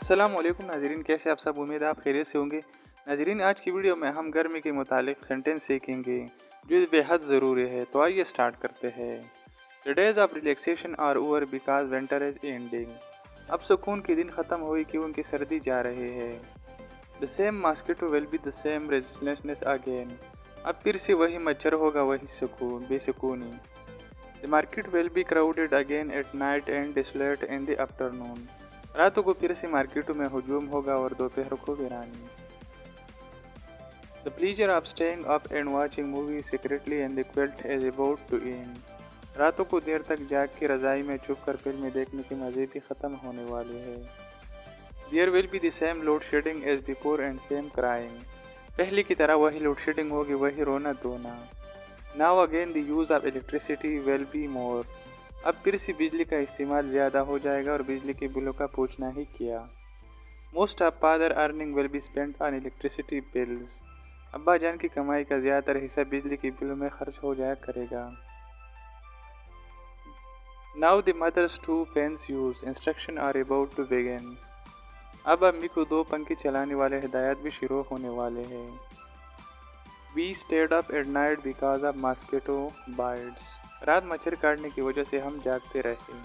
अस्सलाम वालेकुम नाज़रीन, कैसे आप सब। उम्मीद है आप खैरियत से होंगे। नाज़रीन, आज की वीडियो में हम गर्मी के मुतालिक सेंटेंस सीखेंगे जो बेहद ज़रूरी है। तो आइए स्टार्ट करते हैं। The days of relaxation are over because winter is ending. अब सुकून के दिन ख़त्म हुए क्योंकि सर्दी जा रही है। The same mosquito will be the same resistance again. अब फिर से वही मच्छर होगा, वही सुकून बेसुकूनी। The market will be crowded again at night and desolate in the afternoon. रातों को फिर से मार्केटों में हुजूम होगा और दोपहर को वीरानी। The pleasure of staying up and watching movie secretly in the quilt is about to end. रातों को देर तक जाग के रजाई में छुप कर फिल्में देखने के मज़े भी ख़त्म होने वाले हैं। There will be the same load shedding as before and same crime. पहले की तरह वही लोड शेडिंग होगी, वही रोना धोना। Now again the use of electricity will be more. अब फिर से बिजली का इस्तेमाल ज़्यादा हो जाएगा और बिजली के बिलों का पूछना ही किया। Most of father earning will be spent on electricity bills. अब्बा जान की कमाई का ज़्यादातर हिस्सा बिजली के बिलों में खर्च हो जाया करेगा। Now the mothers two pens use instruction are about to begin. अब अम्मी को 2 पंखे चलाने वाले हिदायत भी शुरू होने वाले हैं। We stayed up at night because of mosquito bites. रात मच्छर काटने की वजह से हम जागते रहे।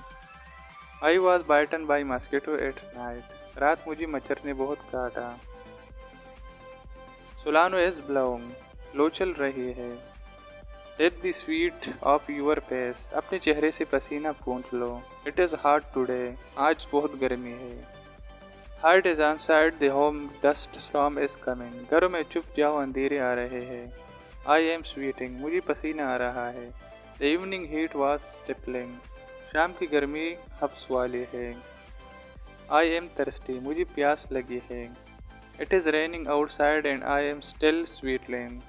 I was bitten by mosquito at night. रात मुझे मच्छर ने बहुत काटा। Solano is blowing. लो चल रही है। Take the sweat off your face. अपने चेहरे से पसीना पोंछ लो। It is hot today. आज बहुत गर्मी है। Heart is on side the home dust storm is coming. घरों में चुप जाओ, अंधेरे आ रहे हैं। I am sweating. मुझे पसीना आ रहा है। The evening heat was stifling. शाम की गर्मी हफ्स वाली है। I am thirsty. मुझे प्यास लगी है। It is raining outside and I am still sweating.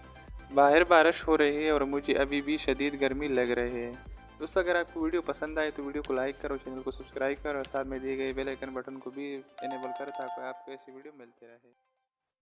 बाहर बारिश हो रही है और मुझे अभी भी शदीद गर्मी लग रही है। दोस्तों, अगर आपको वीडियो पसंद आए तो वीडियो को लाइक करो, चैनल को सब्सक्राइब करो और साथ में दिए गए बेल आइकन बटन को भी इनेबल करो ताकि आपको ऐसी वीडियो मिलती रहे।